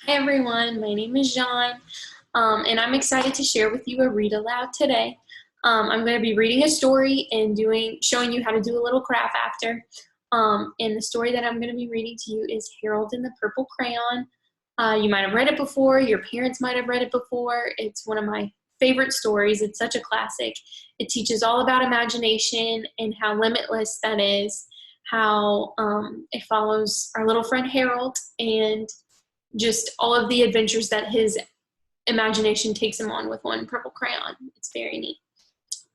everyone, my name is Jean, and I'm excited to share with you a read aloud today. I'm going to be reading a story and showing you how to do a little craft after. And the story that I'm going to be reading to you is Harold and the Purple Crayon. You might have read it before, your parents might have read it before. It's one of my favorite stories. It's such a classic. It teaches all about imagination and how limitless that is, how it follows our little friend Harold and just all of the adventures that his imagination takes him on with one purple crayon. It's very neat.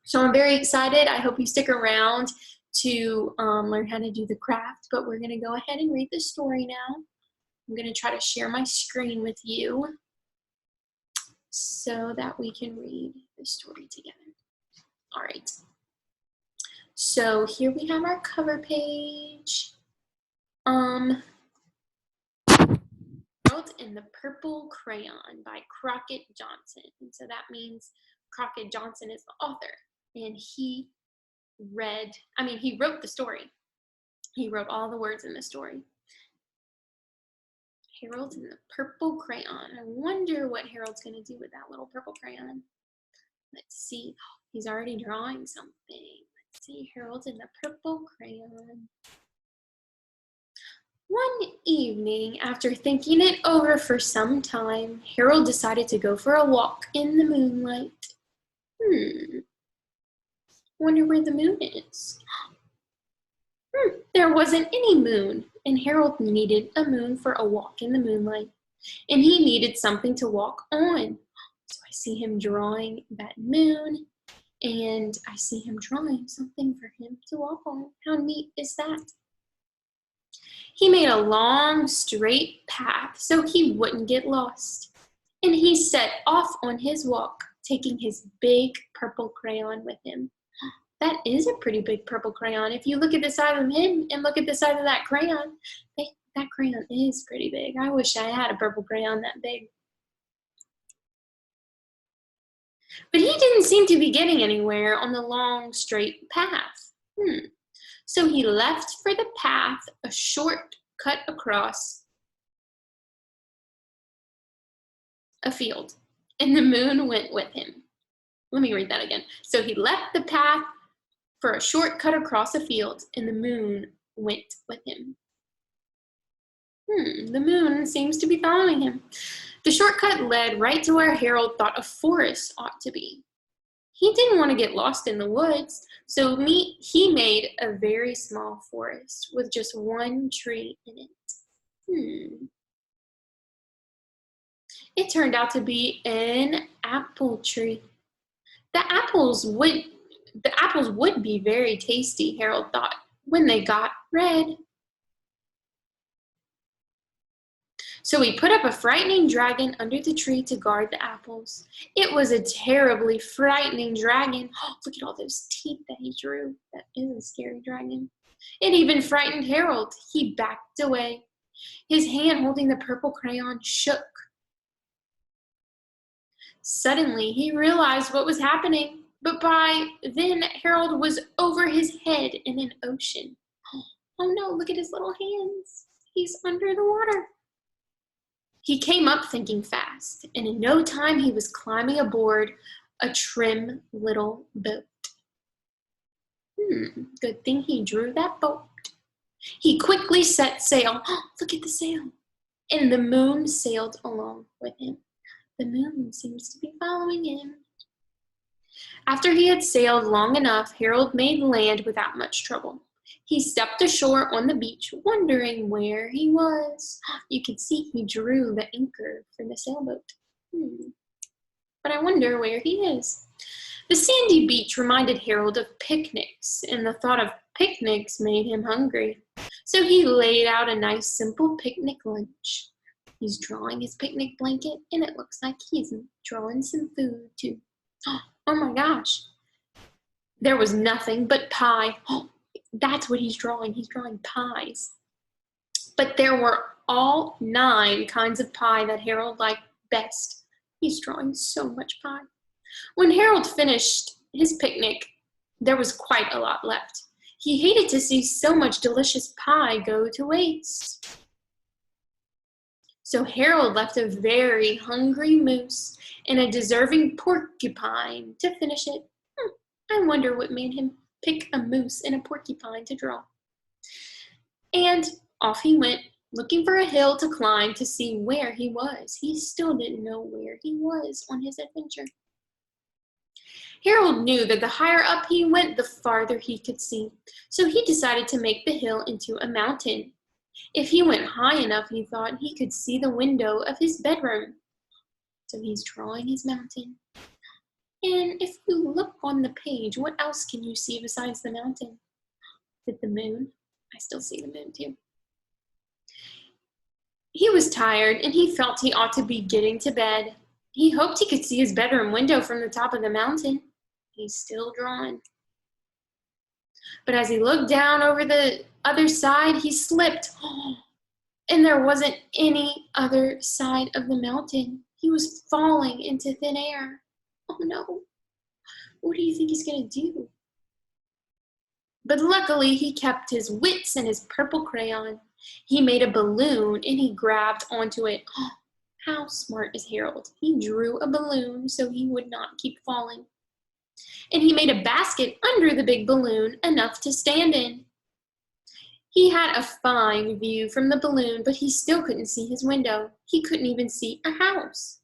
So I'm very excited. I hope you stick around to learn how to do the craft, but we're gonna go ahead and read the story now. I'm gonna try to share my screen with you so that we can read the story together. All right. So here we have our cover page. Harold and the Purple Crayon by Crockett Johnson. And so that means Crockett Johnson is the author. And he wrote the story. He wrote all the words in the story. Harold and the Purple Crayon. I wonder what Harold's going to do with that little purple crayon. Let's see. Oh, he's already drawing something. Let's see. Harold and the Purple Crayon. One evening, after thinking it over for some time, Harold decided to go for a walk in the moonlight. Wonder where the moon is. There wasn't any moon, and Harold needed a moon for a walk in the moonlight, and he needed something to walk on. So I see him drawing that moon, and I see him drawing something for him to walk on. How neat is that? He made a long, straight path so he wouldn't get lost, and he set off on his walk, taking his big purple crayon with him. That is a pretty big purple crayon. If you look at the side of him and look at the side of that crayon, that crayon is pretty big. I wish I had a purple crayon that big. But he didn't seem to be getting anywhere on the long, straight path. So he left for the path a short cut across a field, and the moon went with him. Let me read that again. So he left the path for a short cut across a field, and the moon went with him. The moon seems to be following him. The shortcut led right to where Harold thought a forest ought to be. He didn't want to get lost in the woods, so he made a very small forest with just one tree in it. It turned out to be an apple tree. The apples would be very tasty, Harold thought, when they got red. So he put up a frightening dragon under the tree to guard the apples. It was a terribly frightening dragon. Oh, look at all those teeth that he drew. That is a scary dragon. It even frightened Harold. He backed away. His hand holding the purple crayon shook. Suddenly, he realized what was happening, but by then, Harold was over his head in an ocean. Oh no, look at his little hands. He's under the water. He came up thinking fast, and in no time he was climbing aboard a trim little boat. Good thing he drew that boat. He quickly set sail. Oh, look at the sail. And the moon sailed along with him. The moon seems to be following him. After he had sailed long enough, Harold made land without much trouble. He stepped ashore on the beach, wondering where he was. You can see he drew the anchor for the sailboat. But I wonder where he is. The sandy beach reminded Harold of picnics, and the thought of picnics made him hungry. So he laid out a nice, simple picnic lunch. He's drawing his picnic blanket, and it looks like he's drawing some food, too. Oh my gosh. There was nothing but pie. That's what he's drawing. He's drawing pies. But there were all 9 kinds of pie that Harold liked best. He's drawing so much pie. When Harold finished his picnic, there was quite a lot left. He hated to see so much delicious pie go to waste. So Harold left a very hungry moose and a deserving porcupine to finish it. I wonder what made him pick a moose and a porcupine to draw. And off he went, looking for a hill to climb to see where he was. He still didn't know where he was on his adventure. Harold knew that the higher up he went, the farther he could see, so he decided to make the hill into a mountain. If he went high enough, he thought he could see the window of his bedroom. So he's drawing his mountain. And if you look on the page, what else can you see besides the mountain? With the moon? I still see the moon too. He was tired and he felt he ought to be getting to bed. He hoped he could see his bedroom window from the top of the mountain. He's still drawing. But as he looked down over the other side, he slipped. And there wasn't any other side of the mountain. He was falling into thin air. Oh no, what do you think he's gonna do? But luckily, he kept his wits and his purple crayon. He made a balloon and he grabbed onto it. How smart is Harold? He drew a balloon so he would not keep falling. And he made a basket under the big balloon, enough to stand in. He had a fine view from the balloon, but he still couldn't see his window. He couldn't even see a house.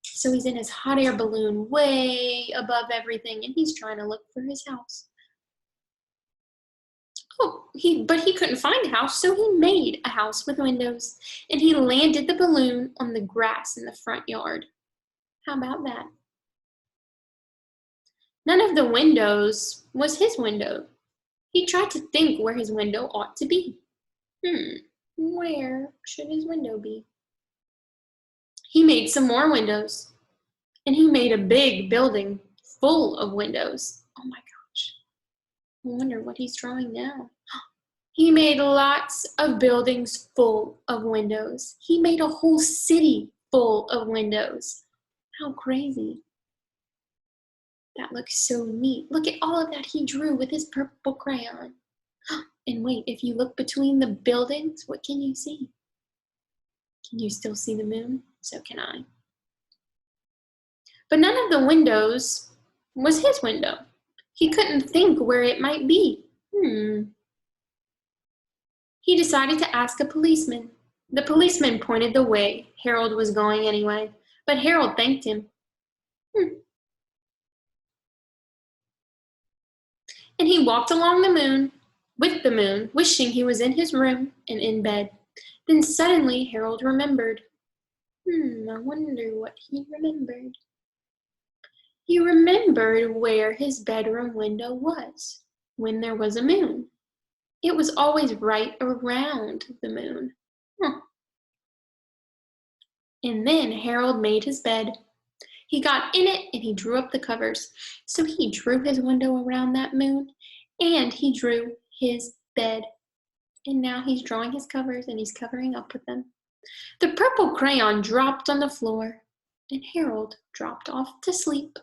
So he's in his hot air balloon way above everything, and he's trying to look for his house. But he couldn't find a house, so he made a house with windows, and he landed the balloon on the grass in the front yard. How about that? None of the windows was his window. He tried to think where his window ought to be. Where should his window be? He made some more windows, and he made a big building full of windows. Oh my gosh. I wonder what he's drawing now. He made lots of buildings full of windows. He made a whole city full of windows. How crazy. That looks so neat. Look at all of that he drew with his purple crayon. And wait, if you look between the buildings, what can you see? Can you still see the moon? So can I. But none of the windows was his window. He couldn't think where it might be. He decided to ask a policeman. The policeman pointed the way Harold was going anyway, but Harold thanked him. And he walked along with the moon, wishing he was in his room and in bed. Then suddenly Harold remembered. I wonder what he remembered. He remembered where his bedroom window was when there was a moon. It was always right around the moon. And then Harold made his bed. He got in it and he drew up the covers. So he drew his window around that moon and he drew his bed. And now he's drawing his covers and he's covering up with them. The purple crayon dropped on the floor and Harold dropped off to sleep.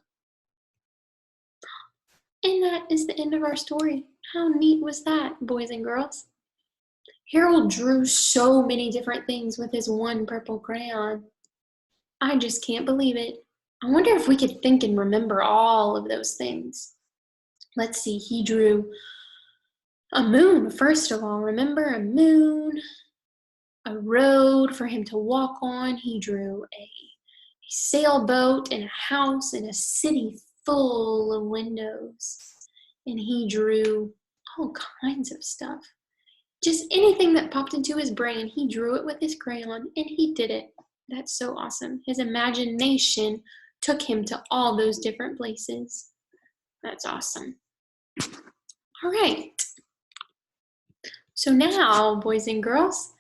And that is the end of our story. How neat was that, boys and girls? Harold drew so many different things with his one purple crayon. I just can't believe it. I wonder if we could think and remember all of those things. Let's see, he drew a moon, first of all. Remember, a moon, a road for him to walk on. He drew a sailboat and a house and a city full of windows. And he drew all kinds of stuff. Just anything that popped into his brain, he drew it with his crayon and he did it. That's so awesome. His imagination took him to all those different places. That's awesome. All right. So now, boys and girls,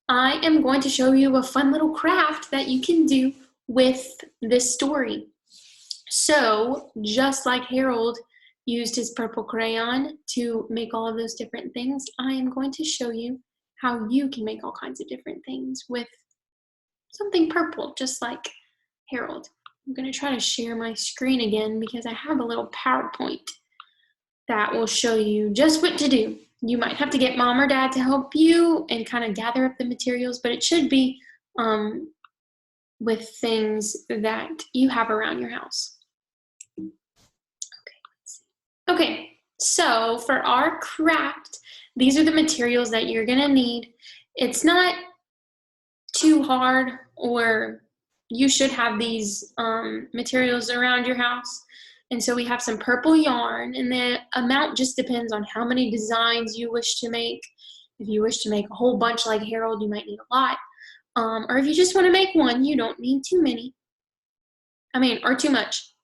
I am going to show you a fun little craft that you can do with this story. So, just like Harold used his purple crayon to make all of those different things, I am going to show you how you can make all kinds of different things with something purple, just like Harold. I'm going to try to share my screen again because I have a little PowerPoint that will show you just what to do. You might have to get mom or dad to help you and kind of gather up the materials, but it should be with things that you have around your house. Okay, so for our craft, these are the materials that you're gonna need. It's not too hard, or you should have these materials around your house. And so we have some purple yarn, and the amount just depends on how many designs you wish to make. If you wish to make a whole bunch like Harold, you might need a lot. Or if you just want to make one, you don't need too many. Or too much.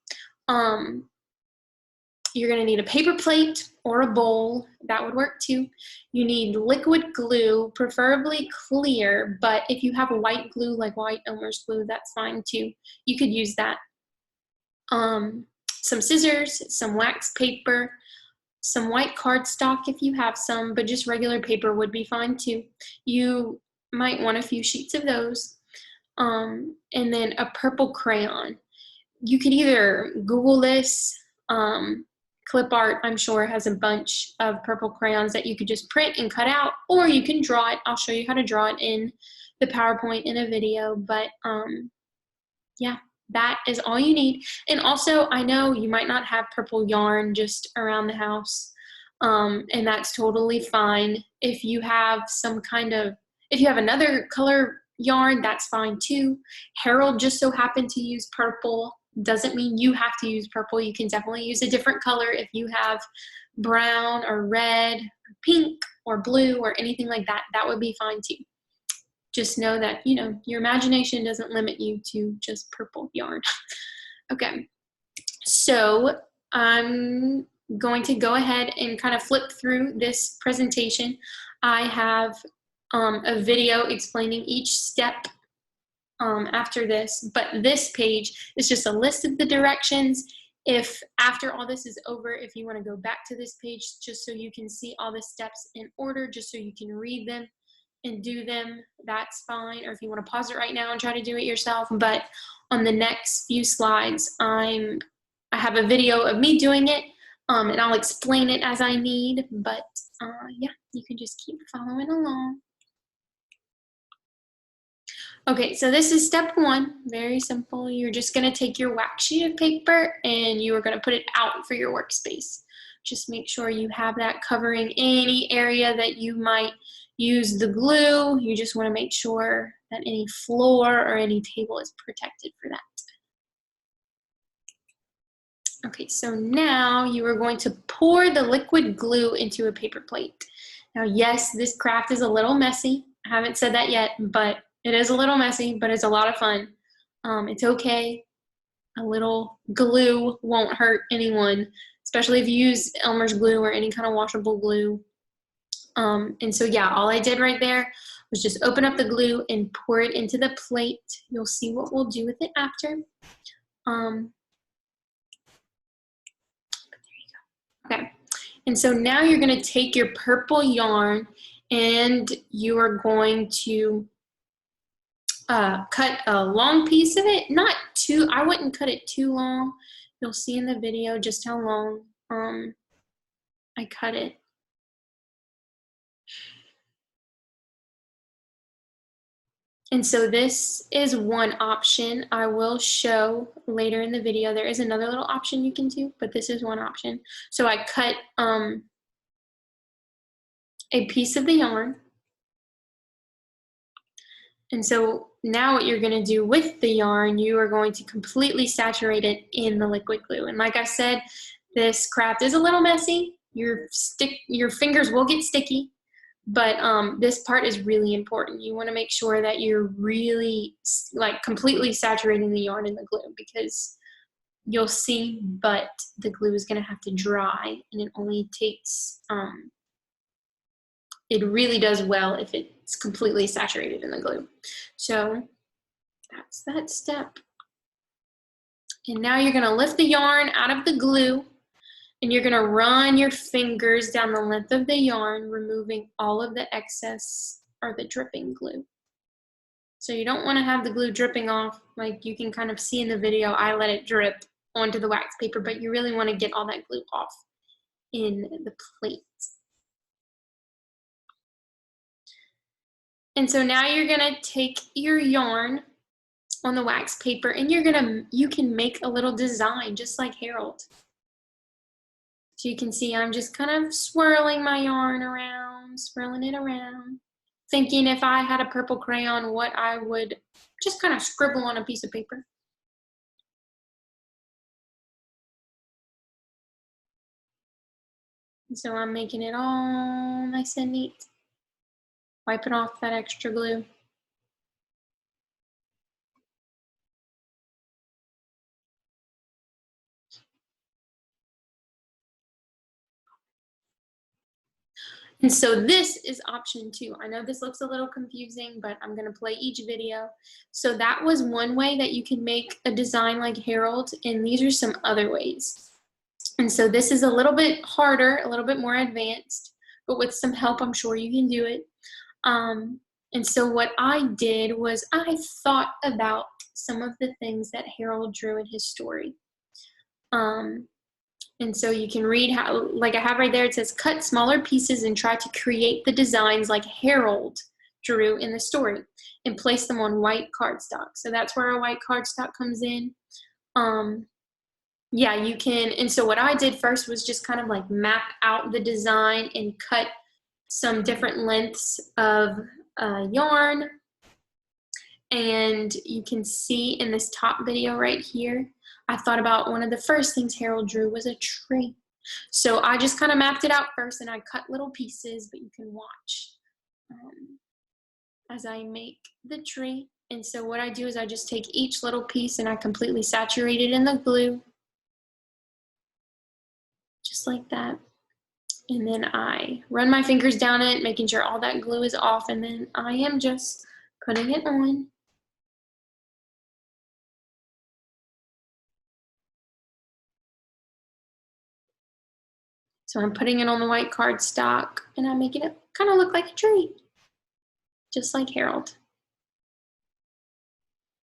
You're going to need a paper plate or a bowl. That would work too. You need liquid glue, preferably clear, but if you have a white glue, like white Elmer's glue, that's fine too. You could use that. Some scissors, some wax paper, some white cardstock if you have some, but just regular paper would be fine too. You might want a few sheets of those. And then a purple crayon. You could either Google this. Clip Art, I'm sure, has a bunch of purple crayons that you could just print and cut out, or you can draw it. I'll show you how to draw it in the PowerPoint in a video, but yeah, that is all you need. And also, I know you might not have purple yarn just around the house, and that's totally fine. If you have if you have another color yarn, that's fine too. Harold just so happened to use purple. Doesn't mean you have to use purple. You can definitely use a different color if you have brown or red or pink or blue or anything like that. That would be fine too. Just know that, your imagination doesn't limit you to just purple yarn. Okay, so I'm going to go ahead and kind of flip through this presentation. I have a video explaining each step after this, but this page is just a list of the directions. If after all this is over, if you want to go back to this page just so you can see all the steps in order, just so you can read them and do them, that's fine. Or if you want to pause it right now and try to do it yourself. But on the next few slides, I have a video of me doing it, and I'll explain it as I need. But yeah, you can just keep following along. Okay, so this is step one, very simple. You're just gonna take your wax sheet of paper and you are gonna put it out for your workspace. Just make sure you have that covering any area that you might use the glue. You just wanna make sure that any floor or any table is protected for that. Okay, so now you are going to pour the liquid glue into a paper plate. Now, yes, this craft is a little messy. I haven't said that yet, but it is a little messy, but it's a lot of fun. It's okay. A little glue won't hurt anyone, especially if you use Elmer's glue or any kind of washable glue. And so yeah, all I did right there was just open up the glue and pour it into the plate. You'll see what we'll do with it after. Okay, and so now you're going to take your purple yarn and you are going to cut a long piece of it. Not too, I wouldn't cut it too long. You'll see in the video just how long I cut it. And so this is one option I will show later in the video. There is another little option you can do, but this is one option. So I cut a piece of the yarn. And so now what you're going to do with the yarn, you are going to completely saturate it in the liquid glue. And like I said, this craft is a little messy. Your fingers will get sticky. But this part is really important. You want to make sure that you're really completely saturating the yarn in the glue, because you'll see, but the glue is going to have to dry, and it only takes, it really does well if it's completely saturated in the glue. So that's that step. And now you're going to lift the yarn out of the glue. And you're going to run your fingers down the length of the yarn, removing all of the excess or the dripping glue. So you don't want to have the glue dripping off. Like you can kind of see in the video, I let it drip onto the wax paper, but you really want to get all that glue off in the plate. And so now you're gonna take your yarn on the wax paper and you can make a little design just like Harold. So you can see I'm just kind of swirling my yarn around, swirling it around, thinking if I had a purple crayon, what I would just kind of scribble on a piece of paper. And so I'm making it all nice and neat, wiping off that extra glue. And so this is option 2. I know this looks a little confusing, but I'm going to play each video. So that was one way that you can make a design like Harold, and these are some other ways. And so this is a little bit harder, a little bit more advanced, but with some help, I'm sure you can do it. And so what I did was I thought about some of the things that Harold drew in his story. And so you can read how, like I have right there, it says, cut smaller pieces and try to create the designs like Harold drew in the story and place them on white cardstock. So that's where our white cardstock comes in. Yeah, you can, and so what I did first was just kind of like map out the design and cut some different lengths of yarn. And you can see in this top video right here, I thought about one of the first things Harold drew was a tree. So I just kind of mapped it out first and I cut little pieces, but you can watch as I make the tree. And so what I do is I just take each little piece and I completely saturate it in the glue. Just like that. And then I run my fingers down it, making sure all that glue is off, and then I am just putting it on. So I'm putting it on the white cardstock and I'm making it kind of look like a tree, just like Harold.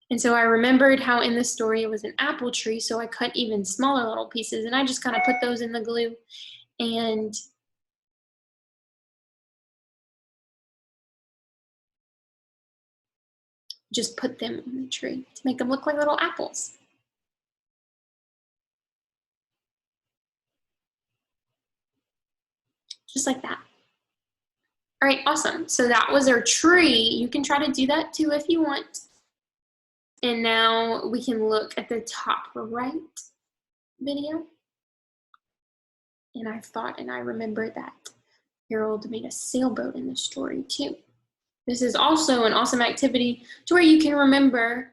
And so I remembered how in the story it was an apple tree, so I cut even smaller little pieces and I just kind of put those in the glue and just put them on the tree to make them look like little apples. Just like that. All right, awesome. So that was our tree. You can try to do that too if you want. And now we can look at the top right video. And I thought and I remembered that Harold made a sailboat in the story too. This is also an awesome activity to where you can remember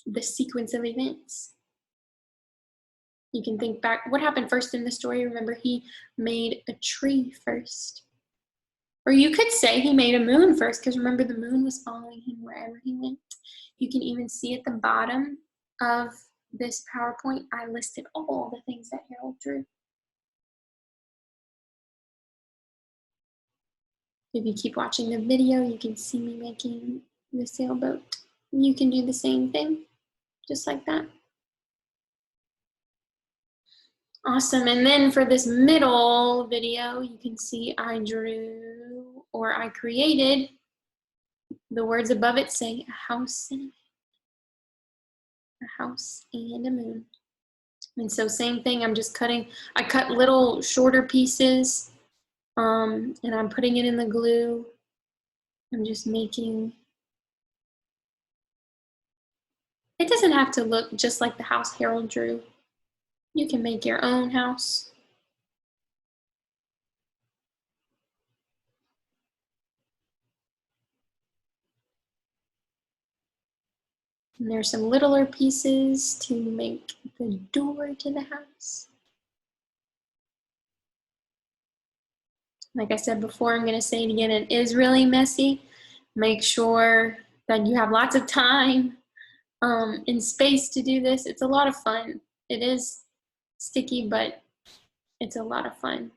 the sequence of events. You can think back, what happened first in the story? Remember, he made a tree first. Or you could say he made a moon first, because remember the moon was following him wherever he went. You can even see at the bottom of this PowerPoint, I listed all the things that Harold drew. If you keep watching the video, you can see me making the sailboat. You can do the same thing, just like that. Awesome, and then for this middle video, you can see I drew, or I created, the words above it say a house and a moon. And so same thing, I'm just cutting, I cut little shorter pieces, and I'm putting it in the glue. I'm just making, it doesn't have to look just like the house Harold drew. You can make your own house. And there's some littler pieces to make the door to the house. Like I said before, I'm going to say it again, it is really messy. Make sure that you have lots of time and space to do this. It's a lot of fun. It is sticky, but it's a lot of fun.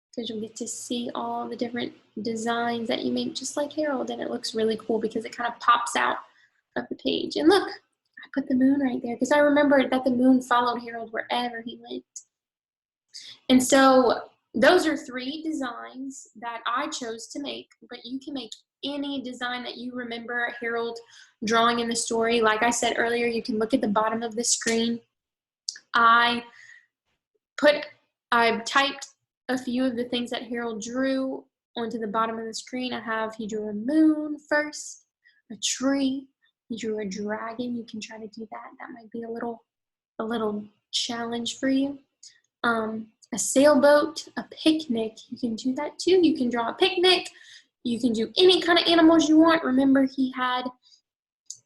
Because you'll get to see all the different designs that you make just like Harold, and it looks really cool because it kind of pops out of the page. And look, I put the moon right there because I remembered that the moon followed Harold wherever he went. And so those are 3 designs that I chose to make, but you can make any design that you remember Harold drawing in the story. Like I said earlier, you can look at the bottom of the screen. I typed a few of the things that Harold drew onto the bottom of the screen. He drew a moon first, a tree, he drew a dragon. You can try to do that. That might be a little challenge for you. A sailboat, a picnic, you can do that too. You can draw a picnic. You can do any kind of animals you want. Remember, he had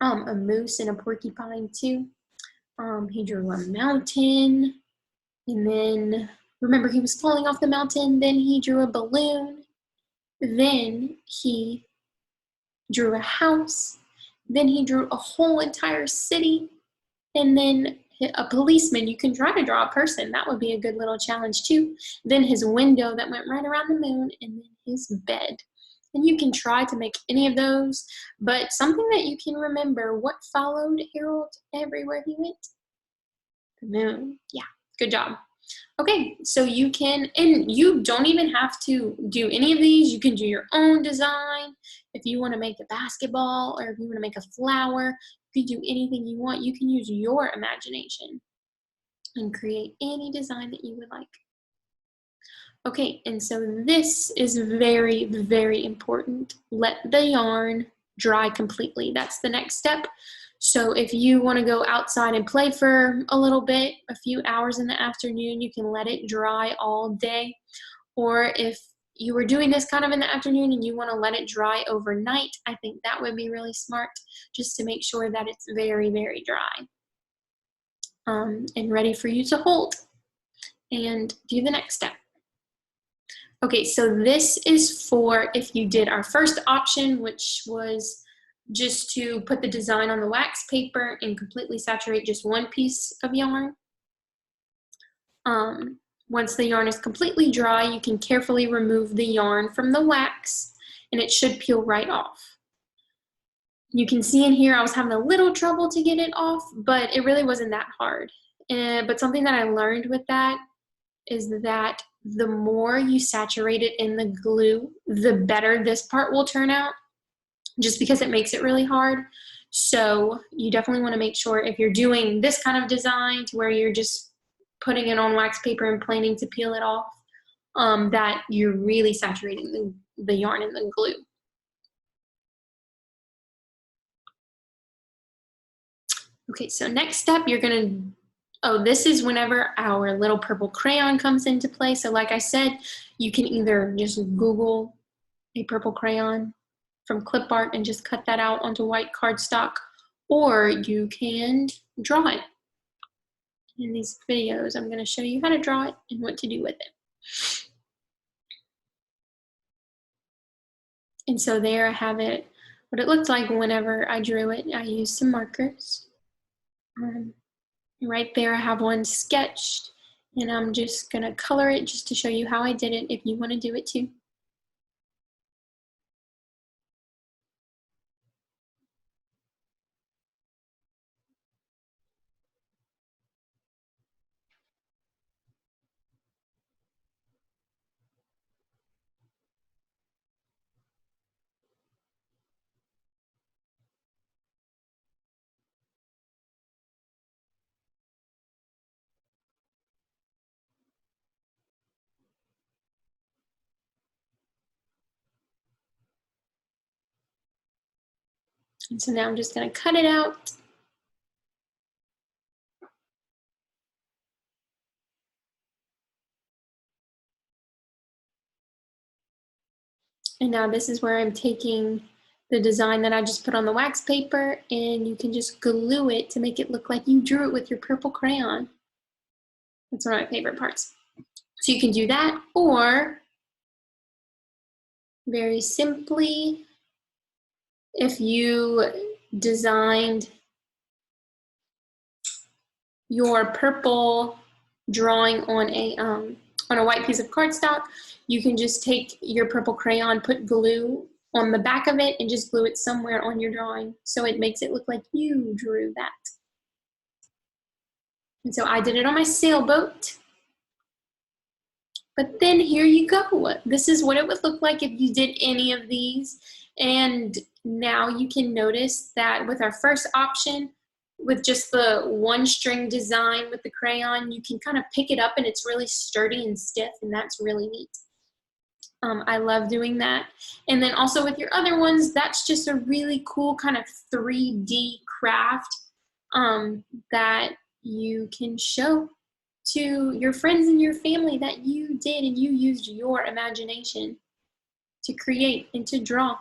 a moose and a porcupine too. He drew a mountain, and then remember he was falling off the mountain. Then he drew a balloon. Then he drew a house. Then he drew a whole entire city, and then a policeman. You can try to draw a person. That would be a good little challenge too. Then his window that went right around the moon, and then his bed. And you can try to make any of those, but something that you can remember, what followed Harold everywhere he went? The moon. Yeah, good job. Okay, so you can, and you don't even have to do any of these. You can do your own design. If you want to make a basketball, or if you want to make a flower, you can do anything you want. You can use your imagination and create any design that you would like. Okay, and so this is very, very important. Let the yarn dry completely. That's the next step. So if you want to go outside and play for a little bit, a few hours in the afternoon, you can let it dry all day. Or if you were doing this kind of in the afternoon and you want to let it dry overnight, I think that would be really smart, just to make sure that it's very, very dry and ready for you to hold and do the next step. Okay, so this is for if you did our first option, which was just to put the design on the wax paper and completely saturate just one piece of yarn. Once the yarn is completely dry, you can carefully remove the yarn from the wax, and it should peel right off. You can see in here I was having a little trouble to get it off, but it really wasn't that hard. But something that I learned with that is that the more you saturate it in the glue, the better this part will turn out, just because it makes it really hard. So you definitely want to make sure, if you're doing this kind of design to where you're just putting it on wax paper and planning to peel it off, that you're really saturating the yarn in the glue. Okay, so next step, you're gonna, this is whenever our little purple crayon comes into play. So like I said, you can either just Google a purple crayon from clip art and just cut that out onto white cardstock, or you can draw it. In these videos, I'm going to show you how to draw it and what to do with it. And so there I have it, what it looked like whenever I drew it. I used some markers. Right there I have one sketched, and I'm just going to color it just to show you how I did it if you want to do it too. And so now I'm just going to cut it out. And now this is where I'm taking the design that I just put on the wax paper, and you can just glue it to make it look like you drew it with your purple crayon. That's one of my favorite parts. So you can do that, or very simply, if you designed your purple drawing on a white piece of cardstock, you can just take your purple crayon, put glue on the back of it, and just glue it somewhere on your drawing so it makes it look like you drew that. And so I did it on my sailboat. But then here you go. This is what it would look like if you did any of these. And now you can notice that with our first option, with just the one string design with the crayon, you can kind of pick it up and it's really sturdy and stiff, and that's really neat. I love doing that. And then also with your other ones, that's just a really cool kind of 3D craft that you can show to your friends and your family that you did and you used your imagination to create and to draw.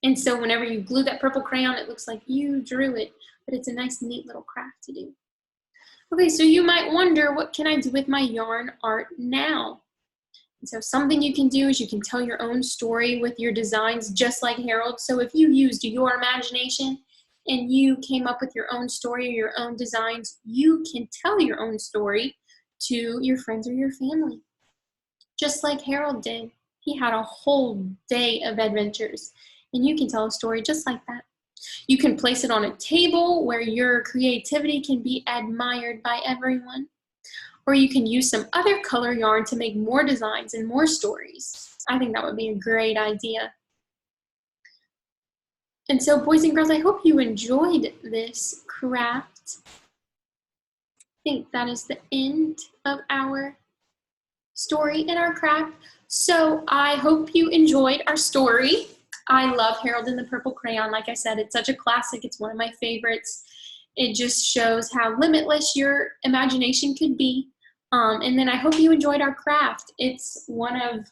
And so whenever you glue that purple crayon, it looks like you drew it, but it's a nice, neat little craft to do. Okay, so you might wonder, what can I do with my yarn art now? And so something you can do is you can tell your own story with your designs, just like Harold. So if you used your imagination and you came up with your own story or your own designs, you can tell your own story to your friends or your family, just like Harold did. He had a whole day of adventures, and you can tell a story just like that. You can place it on a table where your creativity can be admired by everyone. Or you can use some other color yarn to make more designs and more stories. I think that would be a great idea. And so, boys and girls, I hope you enjoyed this craft. I think that is the end of our story and our craft. So I hope you enjoyed our story. I love Harold and the Purple Crayon. Like I said, it's such a classic. It's one of my favorites. It just shows how limitless your imagination could be. And then I hope you enjoyed our craft. It's one of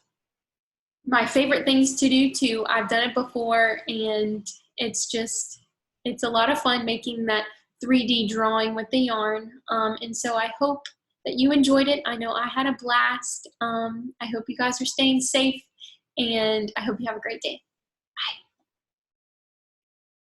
my favorite things to do too. I've done it before, and it's a lot of fun making that 3D drawing with the yarn. And so I hope that you enjoyed it. I know I had a blast. I hope you guys are staying safe, and I hope you have a great day.